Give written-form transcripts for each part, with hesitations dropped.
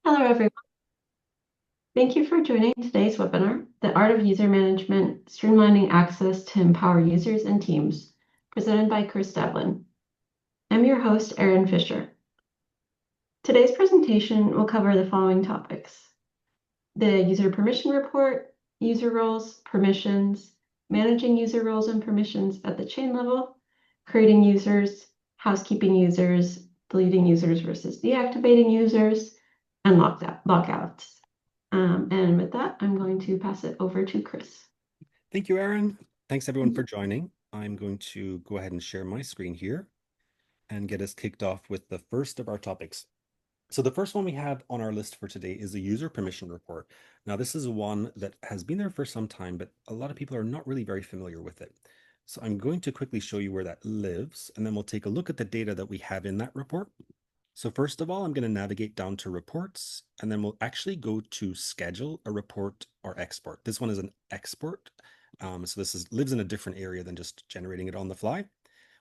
Hello, everyone. Thank you for joining today's webinar, The Art of User Management, Streamlining Access to Empower Users and Teams, presented by Chris Devlin. I'm your host, Erin Fisher. Today's presentation will cover the following topics: the user permission report, user roles, permissions, managing user roles and permissions at the chain level, creating users, housekeeping users, deleting users versus deactivating users, and lockouts. And with that, I'm going to pass it over to Chris. Thank you, Aaron. Thanks everyone for joining. I'm going to go ahead and share my screen here and get us kicked off with the first of our topics. So the first one we have on our list for today is the user permission report. Now, this is one that has been there for some time, but a lot of people are not really very familiar with it. So I'm going to quickly show you where that lives, and then we'll take a look at the data that we have in that report. So first of all, I'm going to navigate down to reports, and then we'll actually go to schedule a report or export. This one is an export. So this lives in a different area than just generating it on the fly.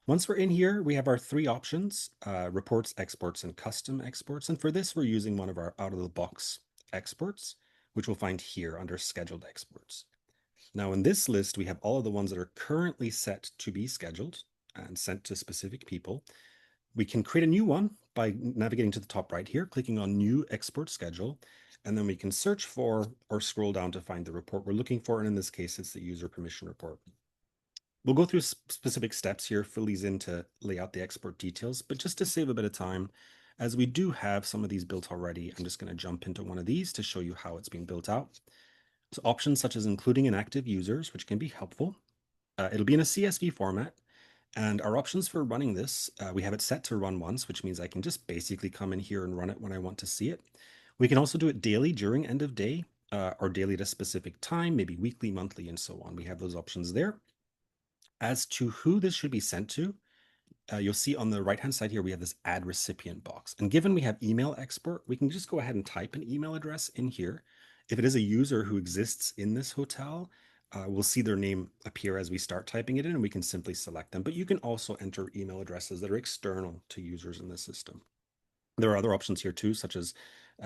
Once we're in here, we have our three options, reports, exports, and custom exports. And for this, we're using one of our out-of-the-box exports, which we'll find here under scheduled exports. Now in this list, we have all of the ones that are currently set to be scheduled and sent to specific people. We can create a new one by navigating to the top right here, clicking on New Export Schedule, and then we can search for or scroll down to find the report we're looking for, and in this case, it's the user permission report. We'll go through specific steps here, fill these in to lay out the export details, but just to save a bit of time, as we do have some of these built already, I'm just going to jump into one of these to show you how it's being built out. So options such as including inactive users, which can be helpful. It'll be in a CSV format. And our options for running this, we have it set to run once, which means I can just basically come in here and run it when I want to see it. We can also do it daily during end of day or daily at a specific time, maybe weekly, monthly, and so on. We have those options there. As to who this should be sent to, you'll see on the right-hand side here, we have this add recipient box. And given we have email export, we can just go ahead and type an email address in here. If it is a user who exists in this hotel, we'll see their name appear as we start typing it in, and we can simply select them. But you can also enter email addresses that are external to users in the system. There are other options here too, such as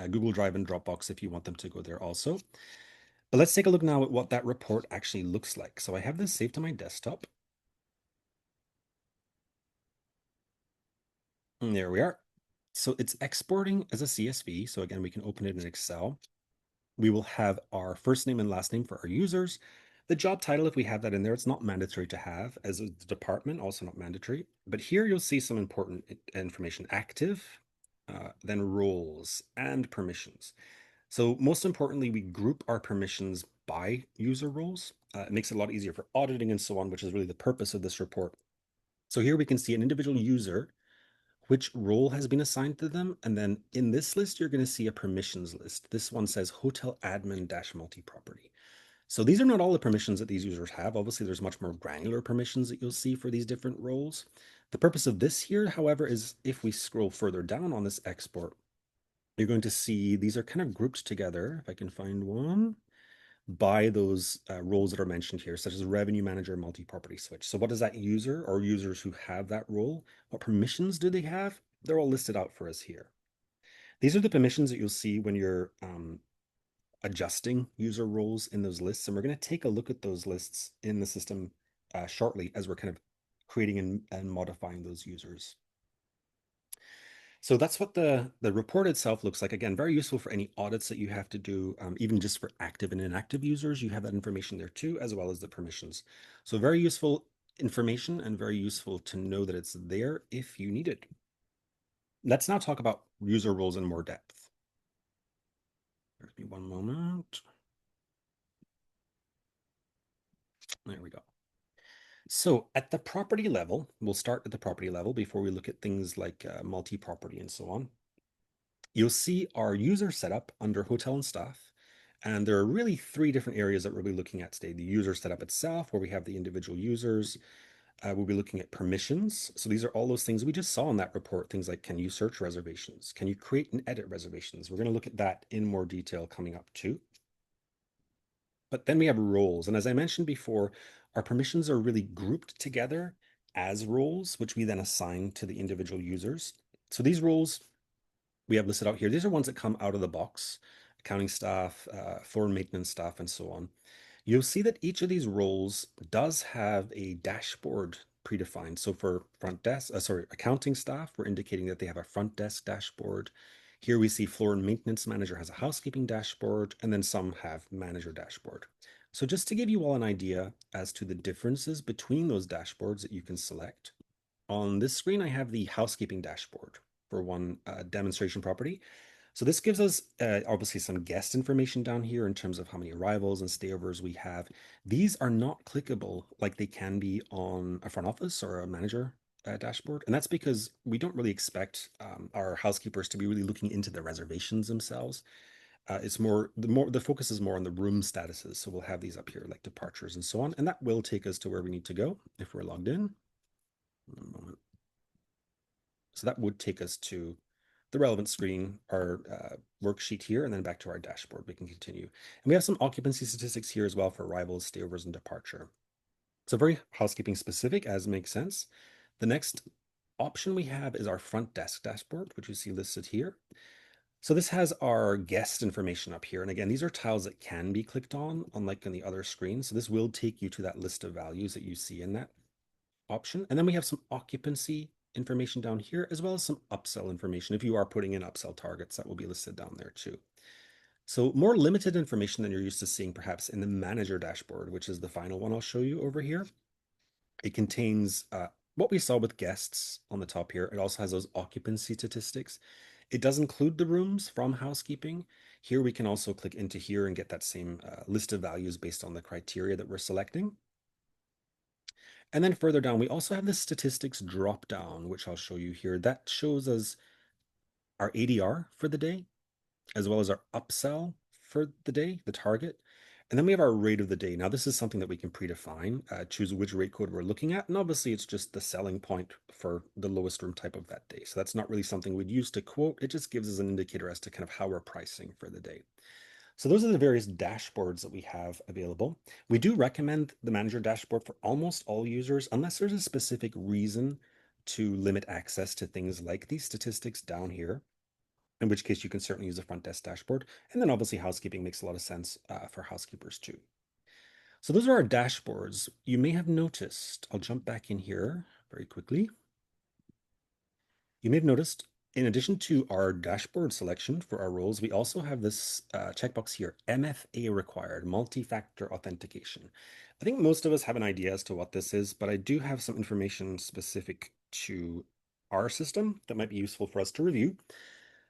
Google Drive and Dropbox if you want them to go there also. But let's take a look now at what that report actually looks like. So I have this saved to my desktop. And there we are. So it's exporting as a CSV. So again, we can open it in Excel. We will have our first name and last name for our users. The job title, if we have that in there, it's not mandatory to have, as a department, also not mandatory. But here you'll see some important information: active, then roles and permissions. So most importantly, we group our permissions by user roles. It makes it a lot easier for auditing and so on, which is really the purpose of this report. So here we can see an individual user, which role has been assigned to them. And then in this list, you're going to see a permissions list. This one says hotel admin dash multi-property. So these are not all the permissions that these users have. Obviously, there's much more granular permissions that you'll see for these different roles. The purpose of this here, however, is if we scroll further down on this export, you're going to see these are kind of grouped together, if I can find one, by those roles that are mentioned here, such as revenue manager, multi-property switch. So what does that user or users who have that role, what permissions do they have? They're all listed out for us here. These are the permissions that you'll see when you're adjusting user roles in those lists. And we're going to take a look at those lists in the system shortly as we're kind of creating and modifying those users. So that's what the report itself looks like. Again, very useful for any audits that you have to do, even just for active and inactive users. You have that information there too, as well as the permissions. So very useful information and very useful to know that it's there if you need it. Let's now talk about user roles in more depth. Give me one moment. There we go. So at the property level, we'll start at the property level before we look at things like multi-property and so on. You'll see our user setup under hotel and staff. And there are really three different areas that we'll be looking at today. The user setup itself, where we have the individual users. We'll be looking at permissions. So these are all those things we just saw in that report. Things like, can you search reservations? Can you create and edit reservations? We're going to look at that in more detail coming up too. But then we have roles. And as I mentioned before, our permissions are really grouped together as roles, which we then assign to the individual users. So these roles we have listed out here. These are ones that come out of the box, accounting staff, floor and maintenance staff, and so on. You'll see that each of these roles does have a dashboard predefined. So for accounting staff, we're indicating that they have a front desk dashboard. Here we see floor and maintenance manager has a housekeeping dashboard, and then some have manager dashboard. So just to give you all an idea as to the differences between those dashboards that you can select, on this screen I have the housekeeping dashboard for one demonstration property. So this gives us obviously some guest information down here in terms of how many arrivals and stayovers we have. These are not clickable like they can be on a front office or a manager dashboard. And that's because we don't really expect our housekeepers to be really looking into the reservations themselves. It's the focus is more on the room statuses. So we'll have these up here like departures and so on. And that will take us to where we need to go if we're logged in. One moment. So that would take us to the relevant screen, our worksheet here, and then back to our dashboard. We can continue. And we have some occupancy statistics here as well for arrivals, stayovers, and departure. So very housekeeping specific, as makes sense. The next option we have is our front desk dashboard, which you see listed here. So this has our guest information up here. And again, these are tiles that can be clicked on, unlike on the other screen. So this will take you to that list of values that you see in that option. And then we have some occupancy information down here, as well as some upsell information. If you are putting in upsell targets, that will be listed down there too. So more limited information than you're used to seeing perhaps in the manager dashboard, which is the final one I'll show you over here. It contains what we saw with guests on the top here. It also has those occupancy statistics. It does include the rooms from housekeeping. Here we can also click into here and get that same list of values based on the criteria that we're selecting. And then further down, we also have the statistics drop down, which I'll show you here. That shows us our ADR for the day, as well as our upsell for the day, the target. And then we have our rate of the day. Now, this is something that we can predefine, choose which rate code we're looking at. And obviously, it's just the selling point for the lowest room type of that day. So that's not really something we'd use to quote. It just gives us an indicator as to kind of how we're pricing for the day. So those are the various dashboards that we have available. We do recommend the manager dashboard for almost all users, unless there's a specific reason to limit access to things like these statistics down here, in which case you can certainly use a front desk dashboard. And then obviously housekeeping makes a lot of sense for housekeepers too. So those are our dashboards. You may have noticed, I'll jump back in here very quickly. You may have noticed, in addition to our dashboard selection for our roles, we also have this checkbox here, MFA required, multi-factor authentication. I think most of us have an idea as to what this is, but I do have some information specific to our system that might be useful for us to review.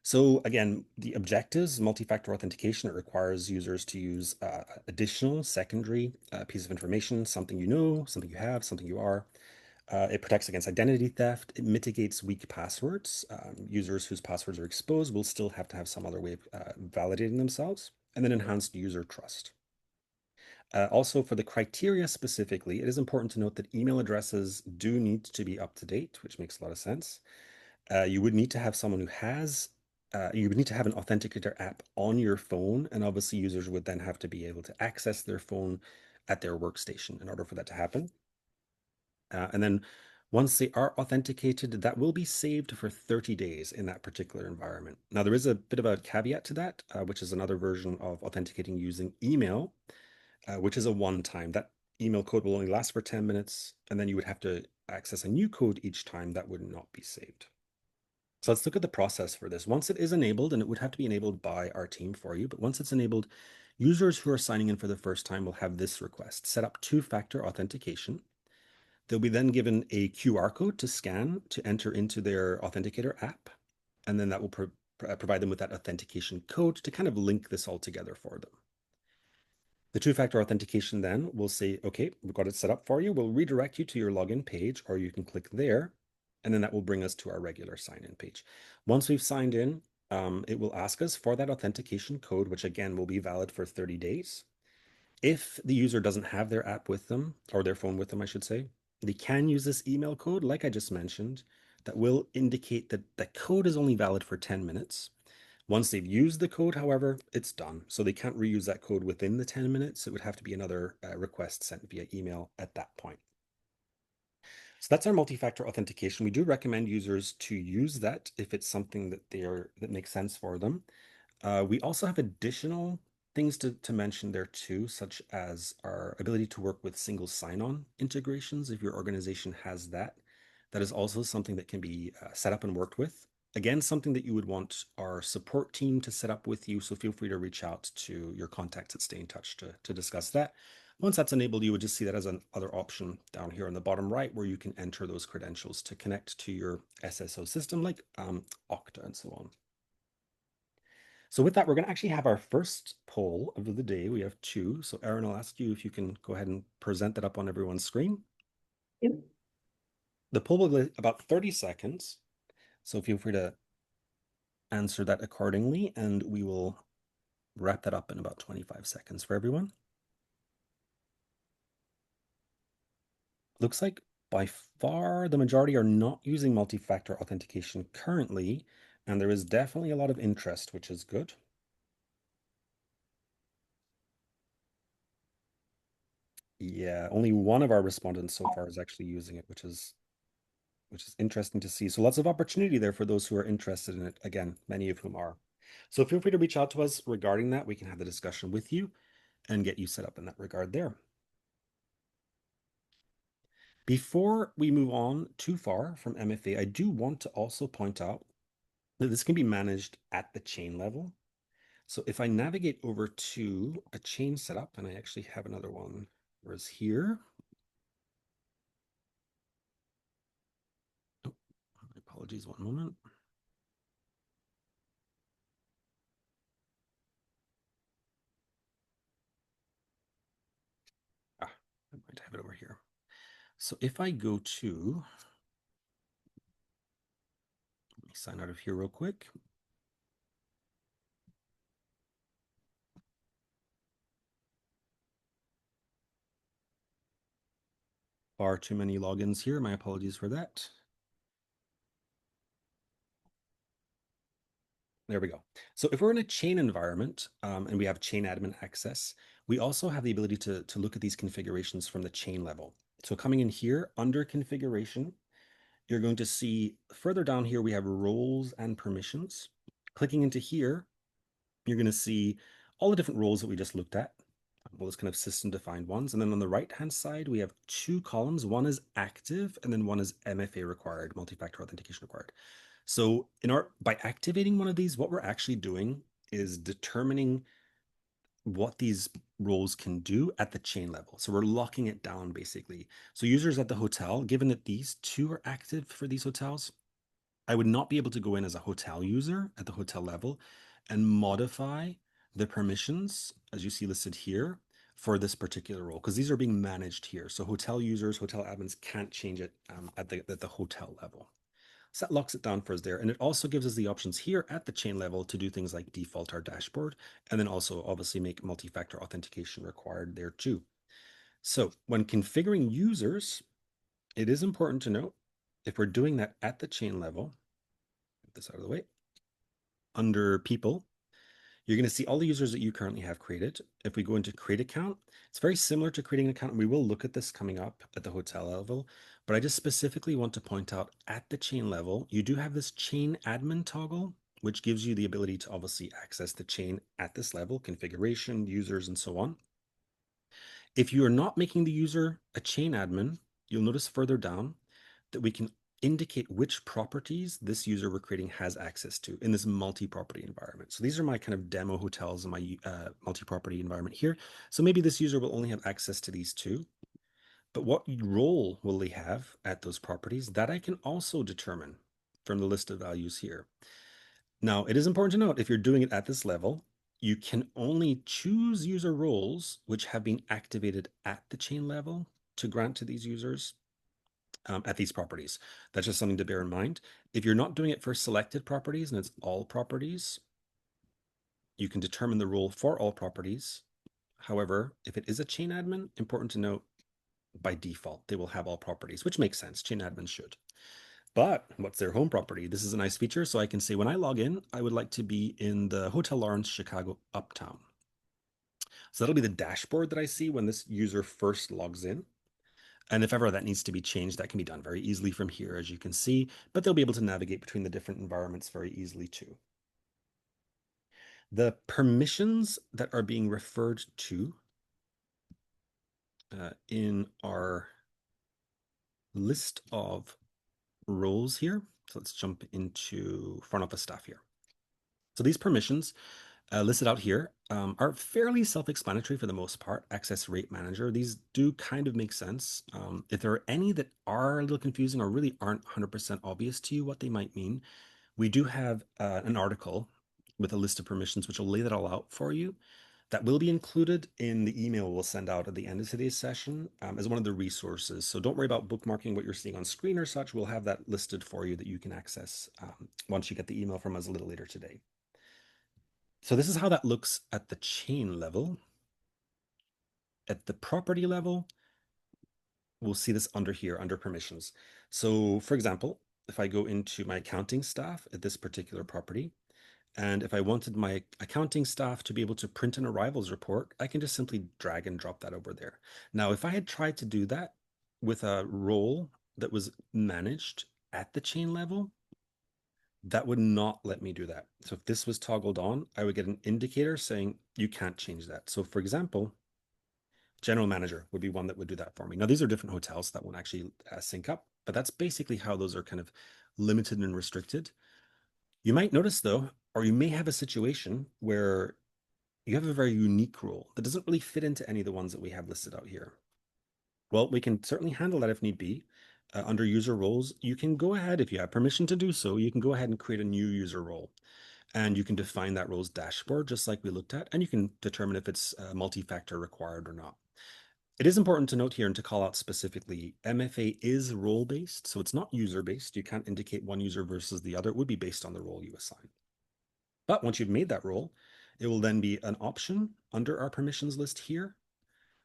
So again, the objectives, multi-factor authentication, it requires users to use additional secondary piece of information, something you know, something you have, something you are. It protects against identity theft. It mitigates weak passwords. Users whose passwords are exposed will still have to have some other way of validating themselves. And then enhanced user trust. Also, for the criteria specifically, it is important to note that email addresses do need to be up to date, which makes a lot of sense. You would need to have someone who has, you would need to have an authenticator app on your phone. And obviously, users would then have to be able to access their phone at their workstation in order for that to happen. And then once they are authenticated, that will be saved for 30 days in that particular environment. Now, there is a bit of a caveat to that, which is another version of authenticating using email, which is a one-time. That email code will only last for 10 minutes, and then you would have to access a new code each time. That would not be saved. So let's look at the process for this. Once it is enabled, and it would have to be enabled by our team for you, but once it's enabled, users who are signing in for the first time will have this request: set up two-factor authentication. They'll be then given a QR code to scan to enter into their authenticator app. And then that will provide them with that authentication code to kind of link this all together for them. The two-factor authentication then will say, okay, we've got it set up for you. We'll redirect you to your login page, or you can click there. And then that will bring us to our regular sign-in page. Once we've signed in, it will ask us for that authentication code, which again will be valid for 30 days. If the user doesn't have their app with them, or their phone with them, I should say, they can use this email code, like I just mentioned, that will indicate that the code is only valid for 10 minutes. Once they've used the code, however, it's done. So they can't reuse that code within the 10 minutes. It would have to be another request sent via email at that point. So that's our multi-factor authentication. We do recommend users to use that if it's something that makes sense for them. We also have additional things to mention there too, such as our ability to work with single sign-on integrations. If your organization has that, that is also something that can be set up and worked with. Again, something that you would want our support team to set up with you. So feel free to reach out to your contacts at Stay in Touch to discuss that. Once that's enabled, you would just see that as another option down here on the bottom right, where you can enter those credentials to connect to your SSO system like Okta and so on. So with that, we're going to actually have our first poll of the day. We have two. So Erin, I'll ask you if you can go ahead and present that up on everyone's screen. Yep. The poll will be about 30 seconds. So feel free to answer that accordingly, and we will wrap that up in about 25 seconds for everyone. Looks like by far the majority are not using multi-factor authentication currently, and there is definitely a lot of interest, which is good. Yeah, only one of our respondents so far is actually using it, which is interesting to see. So lots of opportunity there for those who are interested in it. Again, many of whom are. So feel free to reach out to us regarding that. We can have the discussion with you and get you set up in that regard there. Before we move on too far from MFA, I do want to also point out that this can be managed at the chain level. So if I navigate over to a chain setup, and I actually have another one, whereas here, oh, apologies, one moment. I might have it over here. So if I go to, let me sign out of here real quick. Far too many logins here. My apologies for that. There we go. So if we're in a chain environment and we have chain admin access, we also have the ability to look at these configurations from the chain level. So coming in here under configuration, you're going to see further down here, we have roles and permissions. Clicking into here, you're going to see all the different roles that we just looked at. Well, those kind of system defined ones. And then on the right-hand side, we have two columns. One is active and then one is MFA required, multi-factor authentication required. So by activating one of these, what we're actually doing is determining what these roles can do at the chain level. So we're locking it down basically. So users at the hotel, given that these two are active for these hotels, I would not be able to go in as a hotel user at the hotel level and modify the permissions, as you see listed here, for this particular role, because these are being managed here. So hotel users, hotel admins can't change it at the hotel level. So that locks it down for us there. And it also gives us the options here at the chain level to do things like default our dashboard, and then also obviously make multi-factor authentication required there too. So when configuring users, it is important to note, if we're doing that at the chain level, get this out of the way, under people, you're going to see all the users that you currently have created. If we go into create account, it's very similar to creating an account. And we will look at this coming up at the hotel level, but I just specifically want to point out at the chain level, you do have this chain admin toggle, which gives you the ability to obviously access the chain at this level, configuration, users, and so on. If you are not making the user a chain admin, you'll notice further down that we can indicate which properties this user we're creating has access to in this multi-property environment. So these are my kind of demo hotels in my multi-property environment here. So maybe this user will only have access to these two, but what role will they have at those properties? That I can also determine from the list of values here. Now, it is important to note, if you're doing it at this level, you can only choose user roles which have been activated at the chain level to grant to these users at these properties. That's just something to bear in mind. If you're not doing it for selected properties and it's all properties, you can determine the role for all properties. However, if it is a chain admin, important to note, by default, they will have all properties, which makes sense. Chain admins should. But what's their home property? This is a nice feature. So I can say when I log in, I would like to be in the Hotel Lawrence Chicago Uptown. So that'll be the dashboard that I see when this user first logs in. And if ever that needs to be changed, that can be done very easily from here, as you can see, but they'll be able to navigate between the different environments very easily too. The permissions that are being referred to in our list of roles here. So let's jump into front office staff here. So these permissions listed out here are fairly self-explanatory for the most part. Access rate manager, these do kind of make sense. If there are any that are a little confusing or really aren't 100% obvious to you what they might mean, we do have an article with a list of permissions which will lay that all out for you. That will be included in the email we'll send out at the end of today's session as one of the resources. So don't worry about bookmarking what you're seeing on screen or such. We'll have that listed for you that you can access once you get the email from us a little later today. So this is how that looks at the chain level. At the property level, we'll see this under here, under permissions. So for example, if I go into my accounting staff at this particular property, and if I wanted my accounting staff to be able to print an arrivals report, I can just simply drag and drop that over there. Now, if I had tried to do that with a role that was managed at the chain level, that would not let me do that. So if this was toggled on, I would get an indicator saying you can't change that. So for example, general manager would be one that would do that for me. Now, these are different hotels so that won't actually sync up, but that's basically how those are kind of limited and restricted. You might notice though, or you may have a situation where you have a very unique role that doesn't really fit into any of the ones that we have listed out here. Well, we can certainly handle that if need be. Under user roles, you can go ahead, if you have permission to do so, you can go ahead and create a new user role. And you can define that role's dashboard, just like we looked at, and you can determine if it's multi-factor required or not. It is important to note here and to call out specifically, MFA is role-based, so it's not user-based. You can't indicate one user versus the other. It would be based on the role you assign. But once you've made that role, it will then be an option under our permissions list here.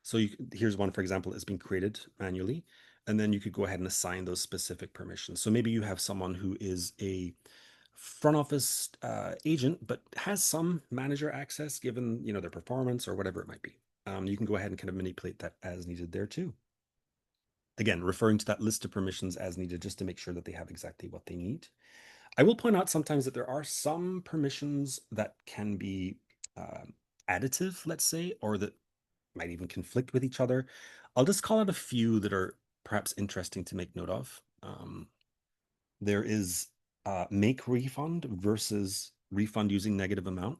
So here's one, for example, that's been created manually, and then you could go ahead and assign those specific permissions. So maybe you have someone who is a front office agent, but has some manager access given their performance or whatever it might be. You can go ahead and kind of manipulate that as needed there too. Again, referring to that list of permissions as needed just to make sure that they have exactly what they need. I will point out sometimes that there are some permissions that can be additive, let's say, or that might even conflict with each other. I'll just call out a few that are perhaps interesting to make note of. There is make refund versus refund using negative amount,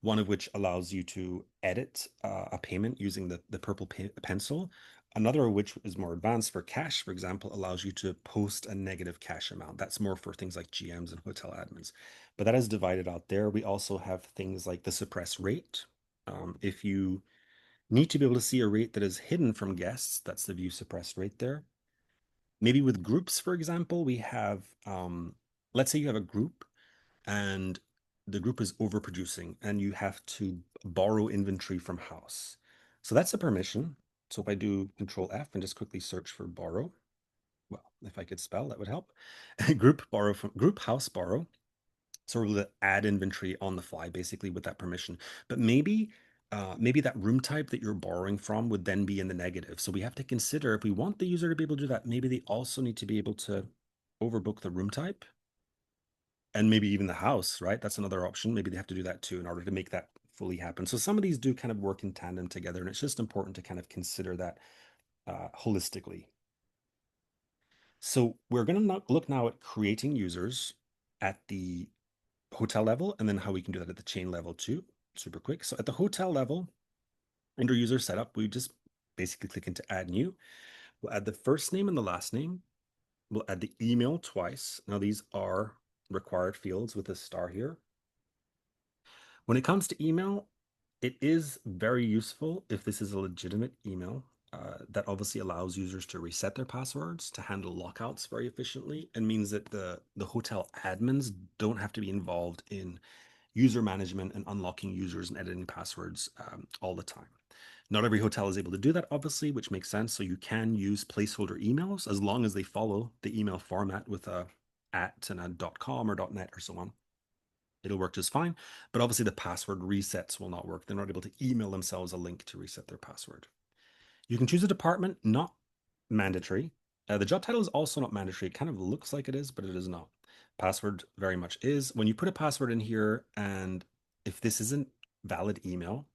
one of which allows you to edit a payment using the purple pencil. Another of which is more advanced for cash, for example, allows you to post a negative cash amount. That's more for things like GMs and hotel admins. But that is divided out there. We also have things like the suppress rate. If you need to be able to see a rate that is hidden from guests, that's the view suppressed rate there. Maybe with groups, for example, we have, let's say you have a group and the group is overproducing and you have to borrow inventory from house. So that's a permission. So if I do Control F and just quickly search for borrow, well, if I could spell, that would help. Group house borrow. So we're able to add inventory on the fly, basically with that permission. But maybe that room type that you're borrowing from would then be in the negative. So we have to consider if we want the user to be able to do that, maybe they also need to be able to overbook the room type and maybe even the house, right? That's another option. Maybe they have to do that too in order to make that fully happen. So some of these do kind of work in tandem together, and it's just important to kind of consider that holistically. So we're going to look now at creating users at the hotel level and then how we can do that at the chain level too. Super quick. So at the hotel level, under user setup, we just basically click into add new. We'll add the first name and the last name. We'll add the email twice. Now these are required fields with a star here. When it comes to email, it is very useful if this is a legitimate email that obviously allows users to reset their passwords, to handle lockouts very efficiently, and means that the hotel admins don't have to be involved in user management and unlocking users and editing passwords all the time. Not every hotel is able to do that, obviously, which makes sense. So you can use placeholder emails as long as they follow the email format with a @ and a .com or .net or so on. It'll work just fine. But obviously the password resets will not work. They're not able to email themselves a link to reset their password. You can choose a department, not mandatory. The job title is also not mandatory. It kind of looks like it is, but it is not. Password very much is. When you put a password in here, and if this isn't valid email,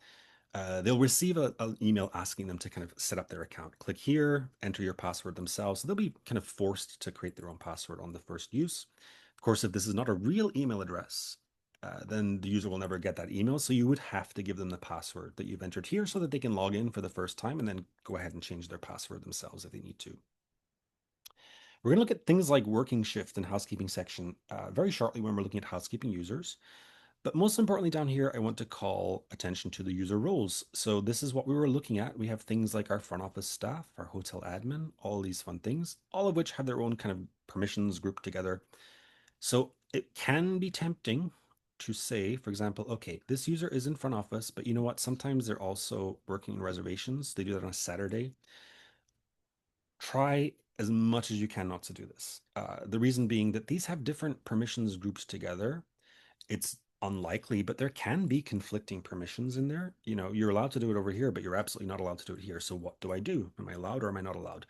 they'll receive an email asking them to kind of set up their account. Click here, enter your password themselves. So they'll be kind of forced to create their own password on the first use. Of course, if this is not a real email address, then the user will never get that email. So you would have to give them the password that you've entered here so that they can log in for the first time and then go ahead and change their password themselves if they need to. We're going to look at things like working shift and housekeeping section very shortly when we're looking at housekeeping users. But most importantly down here, I want to call attention to the user roles. So this is what we were looking at. We have things like our front office staff, our hotel admin, all these fun things, all of which have their own kind of permissions grouped together. So it can be tempting to say, for example, okay, this user is in front office, but you know what? Sometimes they're also working in reservations. They do that on a Saturday. Try as much as you can not to do this. The reason being that these have different permissions grouped together. It's unlikely, but there can be conflicting permissions in there. You know, you're allowed to do it over here, but you're absolutely not allowed to do it here. So what do I do? Am I allowed or am I not allowed?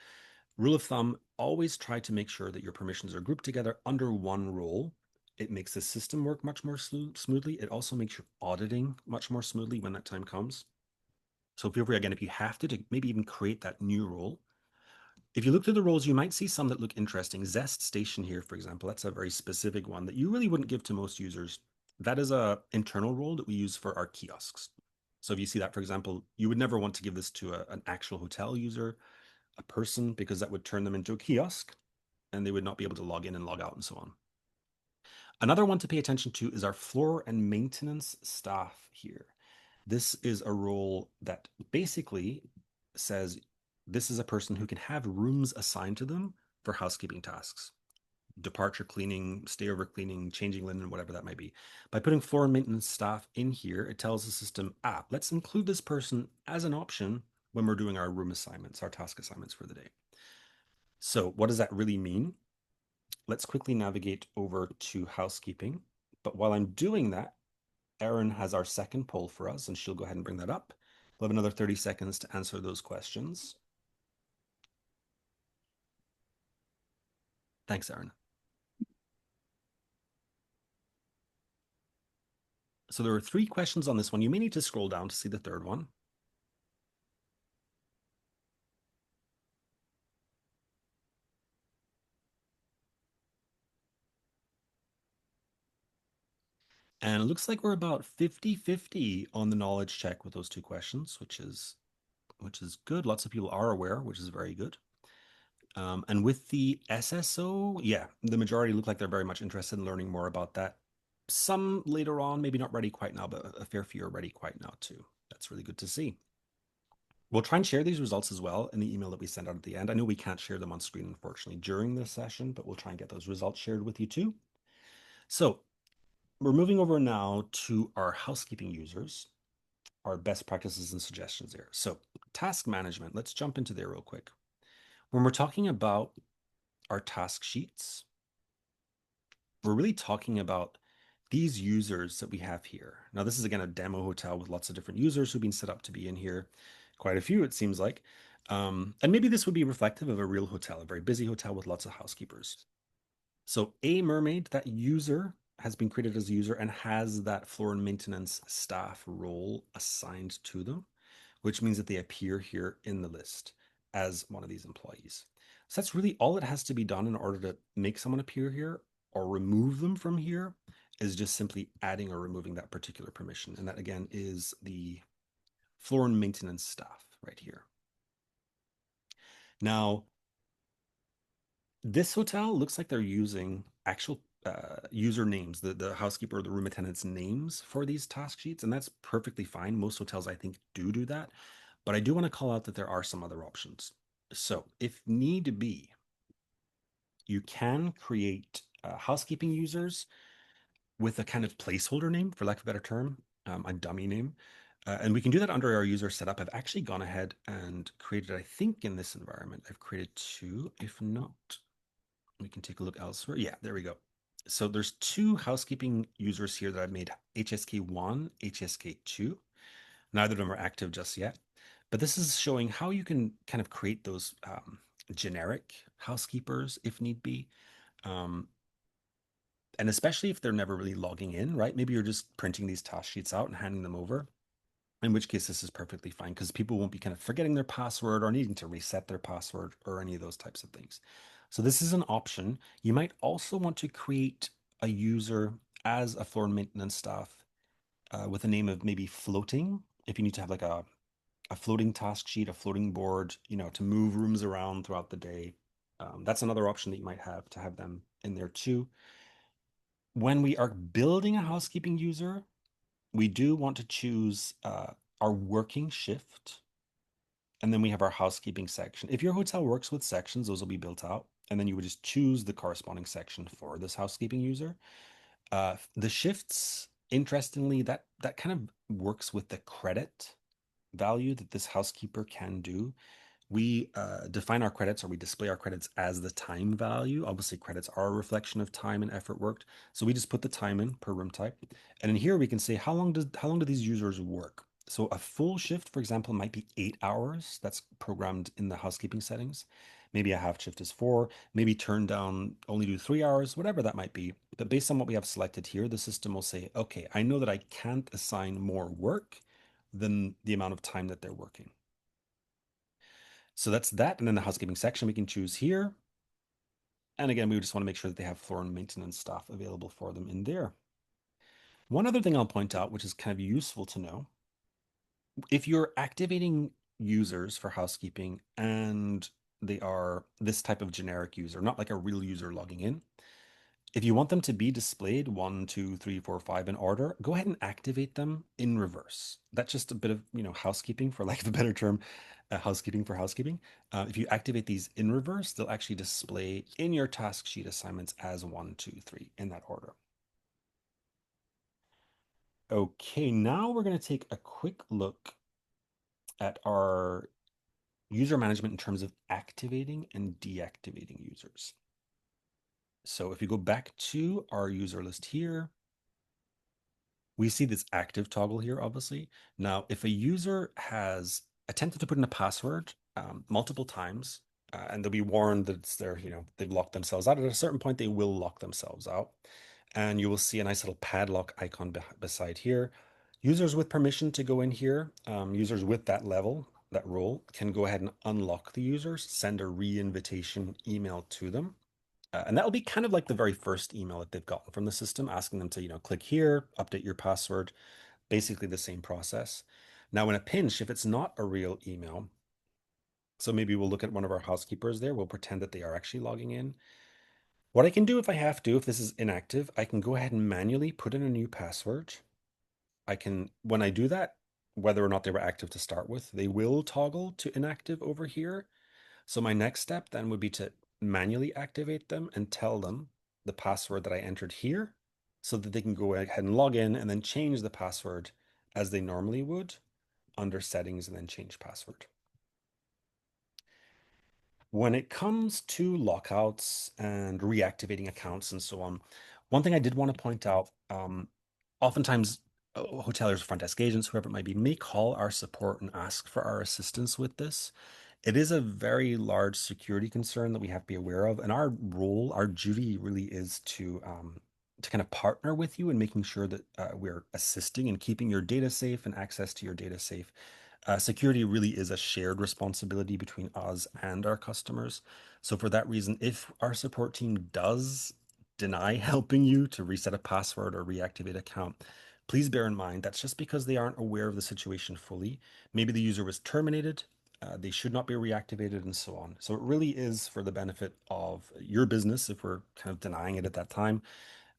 Rule of thumb, always try to make sure that your permissions are grouped together under one role. It makes the system work much more smoothly. It also makes your auditing much more smoothly when that time comes. So feel free, again, if you have to maybe even create that new role. If you look through the roles, you might see some that look interesting. Zest Station here, for example, that's a very specific one that you really wouldn't give to most users. That is a internal role that we use for our kiosks. So if you see that, for example, you would never want to give this to an actual hotel user, a person, because that would turn them into a kiosk and they would not be able to log in and log out and so on. Another one to pay attention to is our floor and maintenance staff here. This is a role that basically says this is a person who can have rooms assigned to them for housekeeping tasks, departure cleaning, stayover cleaning, changing linen, whatever that might be. By putting floor and maintenance staff in here, it tells the system, let's include this person as an option when we're doing our room assignments, our task assignments for the day. So what does that really mean? Let's quickly navigate over to housekeeping. But while I'm doing that, Erin has our second poll for us, and she'll go ahead and bring that up. We'll have another 30 seconds to answer those questions. Thanks, Erin. So there are 3 questions on this one. You may need to scroll down to see the third one. And it looks like we're about 50-50 on the knowledge check with those 2 questions, which is good. Lots of people are aware, which is very good. And with the SSO, yeah, the majority look like they're very much interested in learning more about that. Some later on, maybe not ready quite now, but a fair few are ready quite now too. That's really good to see. We'll try and share these results as well in the email that we send out at the end. I know we can't share them on screen, unfortunately, during this session, but we'll try and get those results shared with you too. So we're moving over now to our housekeeping users, our best practices and suggestions there. So task management, let's jump into there real quick. When we're talking about our task sheets, we're really talking about these users that we have here. Now, this is again a demo hotel with lots of different users who've been set up to be in here. Quite a few, it seems like. And maybe this would be reflective of a real hotel, a very busy hotel with lots of housekeepers. So a mermaid, that user has been created as a user and has that floor and maintenance staff role assigned to them, which means that they appear here in the list as one of these employees. So that's really all that has to be done in order to make someone appear here or remove them from here, is just simply adding or removing that particular permission. And that again is the floor and maintenance staff right here. Now, this hotel looks like they're using actual user names, the housekeeper or the room attendant's names for these task sheets, and that's perfectly fine. Most hotels, I think, do that. But I do want to call out that there are some other options. So if need be, you can create housekeeping users with a kind of placeholder name, for lack of a better term, a dummy name. And we can do that under our user setup. I've actually gone ahead and created, I think in this environment, I've created 2. If not, we can take a look elsewhere. Yeah, there we go. So there's 2 housekeeping users here that I've made, HSK1, HSK2. Neither of them are active just yet. But this is showing how you can kind of create those generic housekeepers if need be. Um, and especially if they're never really logging in, right? Maybe you're just printing these task sheets out and handing them over, in which case this is perfectly fine because people won't be kind of forgetting their password or needing to reset their password or any of those types of things. So this is an option. You might also want to create a user as a floor maintenance staff with a name of maybe floating. If you need to have like a floating task sheet, a floating board, to move rooms around throughout the day. That's another option that you might have to have them in there too. When we are building a housekeeping user, we do want to choose our working shift. And then we have our housekeeping section. If your hotel works with sections, those will be built out. And then you would just choose the corresponding section for this housekeeping user. The shifts, interestingly, that kind of works with the credit value that this housekeeper can do. We define our credits, or we display our credits as the time value. Obviously, credits are a reflection of time and effort worked. So we just put the time in per room type. And in here, we can say how long do these users work? So a full shift, for example, might be 8 hours. That's programmed in the housekeeping settings. Maybe a half shift is 4, maybe turn down, only do 3 hours, whatever that might be. But based on what we have selected here, the system will say, okay, I know that I can't assign more work than the amount of time that they're working. So that's that. And then the housekeeping section we can choose here. And again, we just want to make sure that they have floor and maintenance staff available for them in there. One other thing I'll point out, which is kind of useful to know, if you're activating users for housekeeping and they are this type of generic user, not like a real user logging in, if you want them to be displayed 1, 2, 3, 4, 5 in order, go ahead and activate them in reverse. That's just a bit of housekeeping, for lack of a better term, housekeeping for housekeeping. If you activate these in reverse, they'll actually display in your task sheet assignments as 1, 2, 3 in that order. Okay, now we're going to take a quick look at our user management in terms of activating and deactivating users. So if you go back to our user list here, we see this active toggle here, obviously. Now, if a user has attempted to put in a password multiple times, and they'll be warned that it's their, they've locked themselves out, at a certain point, they will lock themselves out. And you will see a nice little padlock icon beside here. Users with permission to go in here, users with that level, that role, can go ahead and unlock the users, send a re-invitation email to them. And that will be kind of like the very first email that they've gotten from the system, asking them to, click here, update your password, basically the same process. Now, in a pinch, if it's not a real email, so maybe we'll look at one of our housekeepers there, we'll pretend that they are actually logging in. What I can do if I have to, if this is inactive, I can go ahead and manually put in a new password. When I do that, whether or not they were active to start with, they will toggle to inactive over here. So my next step then would be to manually activate them and tell them the password that I entered here so that they can go ahead and log in and then change the password as they normally would under settings and then change password. When it comes to lockouts and reactivating accounts and so on, one thing I did want to point out, oftentimes hoteliers, front desk agents, whoever it might be, may call our support and ask for our assistance with this. It is a very large security concern that we have to be aware of, and our role, our duty really is to kind of partner with you in making sure that we're assisting in keeping your data safe and access to your data safe. Security really is a shared responsibility between us and our customers. So for that reason, if our support team does deny helping you to reset a password or reactivate account, please bear in mind that's just because they aren't aware of the situation fully. Maybe the user was terminated, they should not be reactivated, and so on. So it really is for the benefit of your business if we're kind of denying it at that time.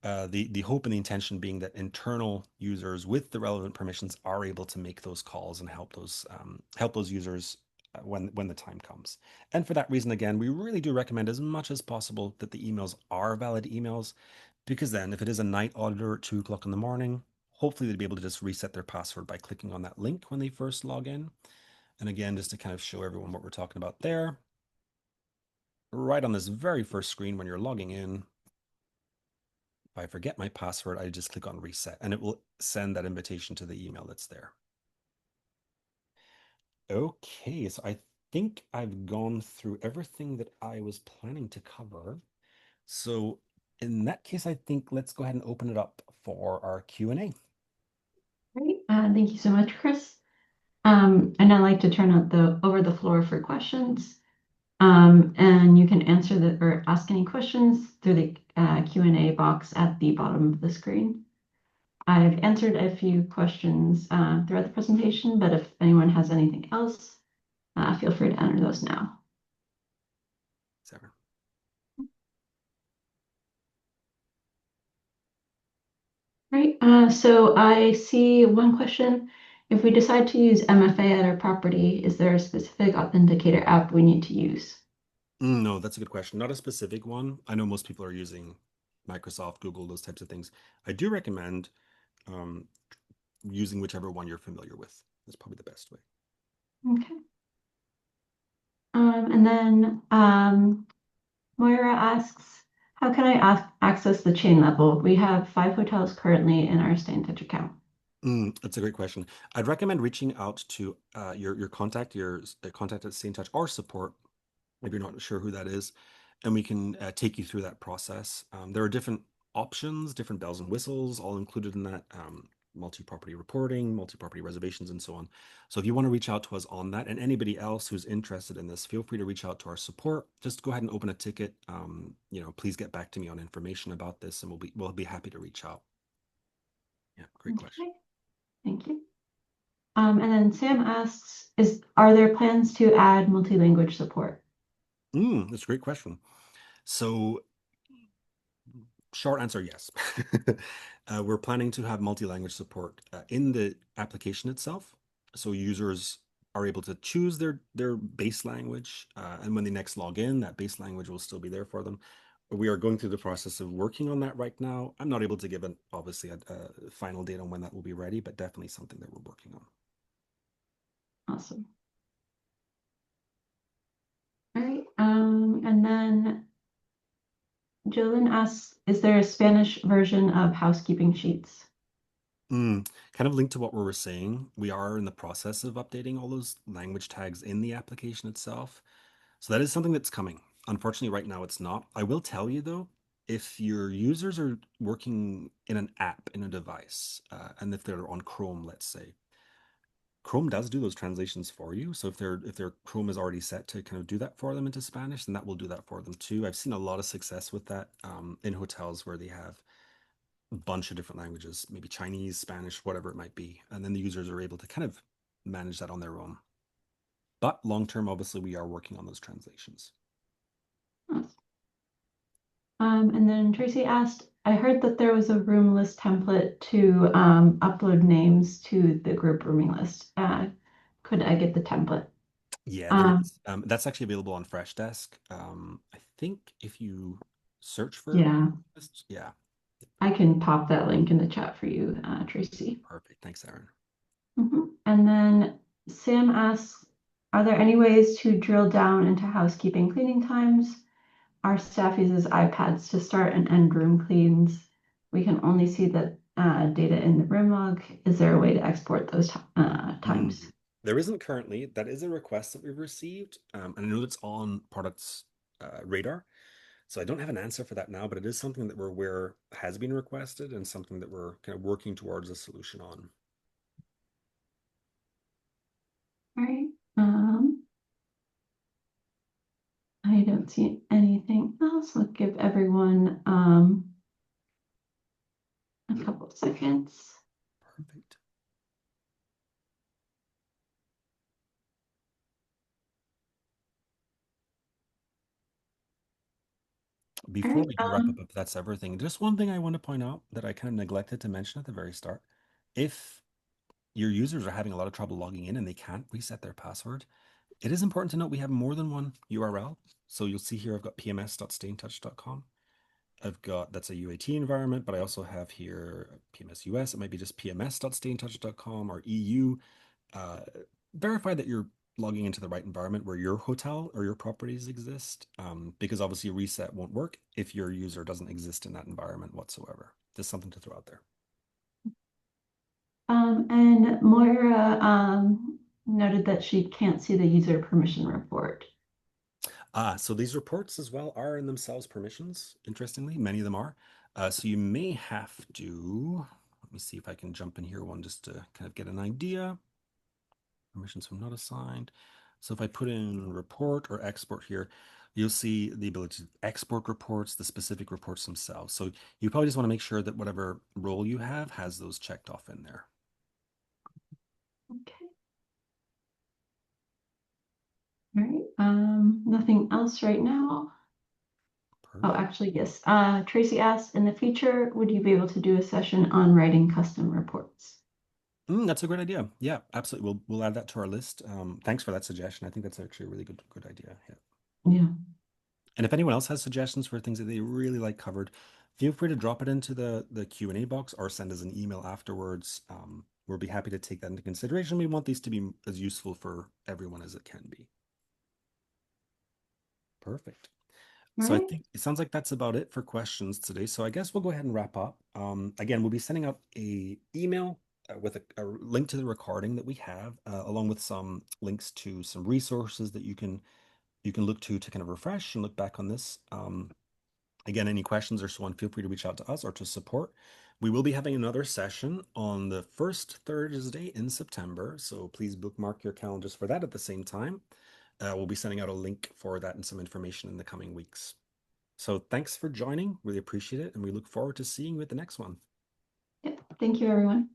The hope and the intention being that internal users with the relevant permissions are able to make those calls and help those users when the time comes. And for that reason, again, we really do recommend as much as possible that the emails are valid emails, because then if it is a night auditor at 2 o'clock in the morning, hopefully they'll be able to just reset their password by clicking on that link when they first log in. And again, just to kind of show everyone what we're talking about there, right on this very first screen when you're logging in, if I forget my password, I just click on reset and it will send that invitation to the email that's there. Okay, so I think I've gone through everything that I was planning to cover. So in that case, I think let's go ahead and open it up for our Q&A. Great. Thank you so much, Chris. And I'd like to turn over the floor for questions. And you can answer or ask any questions through the Q&A box at the bottom of the screen. I've answered a few questions throughout the presentation, but if anyone has anything else, feel free to enter those now. Sarah. Right, so I see one question. If we decide to use MFA at our property, is there a specific authenticator app we need to use? No, that's a good question. Not a specific one. I know most people are using Microsoft, Google, those types of things. I do recommend um, using whichever one you're familiar with. That's probably the best way. Okay. And then Moira asks, how can I access the chain level? We have 5 hotels currently in our Stay in Touch account. That's a great question. I'd recommend reaching out to your contact, contact at Stay in Touch or support if you're not sure who that is, and we can take you through that process. There are different options, different bells and whistles, all included in that multi-property reporting, multi-property reservations, and so on. So if you want to reach out to us on that, and anybody else who's interested in this, feel free to reach out to our support. Just go ahead and open a ticket. Please get back to me on information about this, and we'll be happy to reach out. Yeah, great question. Okay, thank you. And then Sam asks, are there plans to add multi-language support? That's a great question. So short answer, yes. We're planning to have multi-language support in the application itself. So users are able to choose their base language, and when they next log in, that base language will still be there for them. We are going through the process of working on that right now. I'm not able to give obviously a final date on when that will be ready, but definitely something that we're working on. Awesome. All right, and then Jolyn asks, is there a Spanish version of housekeeping sheets? Kind of linked to what we were saying, we are in the process of updating all those language tags in the application itself. So that is something that's coming. Unfortunately, right now it's not. I will tell you though, if your users are working in an app in a device, and if they're on Chrome, let's say, Chrome does do those translations for you. So if their Chrome is already set to kind of do that for them into Spanish, then that will do that for them too. I've seen a lot of success with that in hotels where they have a bunch of different languages, maybe Chinese, Spanish, whatever it might be, and then the users are able to kind of manage that on their own. But long term, obviously, we are working on those translations. And then Tracy asked, I heard that there was a room list template to upload names to the group rooming list. Could I get the template? Yeah, there is. That's actually available on Freshdesk. I think if you search for Yeah, lists, yeah, I can pop that link in the chat for you, Tracy. perfect. Thanks, Aaron. And then Sam asks, are there any ways to drill down into housekeeping cleaning times? Our staff uses iPads to start and end room cleans. We can only see the data in the room log. Is there a way to export those times? There isn't currently. That is a request that we've received, and I know it's on products radar. So I don't have an answer for that now, but it is something that we're aware has been requested and something that we're kind of working towards a solution on. All right. I don't see anything else. Let's give everyone a couple of seconds. Perfect. Before we do wrap up, if that's everything, just one thing I want to point out that I kind of neglected to mention at the very start. If your users are having a lot of trouble logging in and they can't reset their password, it is important to note we have more than one URL. So you'll see here I've got pms.stayintouch.com. That's a UAT environment, but I also have here PMS US. It might be just pms.stayintouch.com or EU. Verify that you're logging into the right environment where your hotel or your properties exist, because obviously a reset won't work if your user doesn't exist in that environment whatsoever. Just something to throw out there. And Moira noted that she can't see the user permission report. So these reports as well are in themselves permissions, interestingly, many of them are. So you may have to, let me see if I can jump in here one just to kind of get an idea. Permissions from not assigned. So if I put in report or export here, you'll see the ability to export reports, the specific reports themselves. So you probably just want to make sure that whatever role you have has those checked off in there. Okay. All right. Nothing else right now. Oh, Perfect. actually, yes. Tracy asked, in the future, would you be able to do a session on writing custom reports? That's a great idea. Yeah, absolutely. We'll add that to our list. Thanks for that suggestion. I think that's actually a really good idea. Yeah. Yeah. And if anyone else has suggestions for things that they really like covered, feel free to drop it into the Q&A box or send us an email afterwards. We'll be happy to take that into consideration. We want these to be as useful for everyone as it can be. Perfect. All So I right. think it sounds like that's about it for questions today. So I guess we'll go ahead and wrap up. Again, we'll be sending out a email with a link to the recording that we have, along with some links to some resources that you can look to kind of refresh and look back on this. Again, any questions or so on, feel free to reach out to us or to support. We will be having another session on the first Thursday in September, so please bookmark your calendars for that at the same time. We'll be sending out a link for that and some information in the coming weeks. So thanks for joining. Really appreciate it. And we look forward to seeing you at the next one. Yep. Thank you, everyone.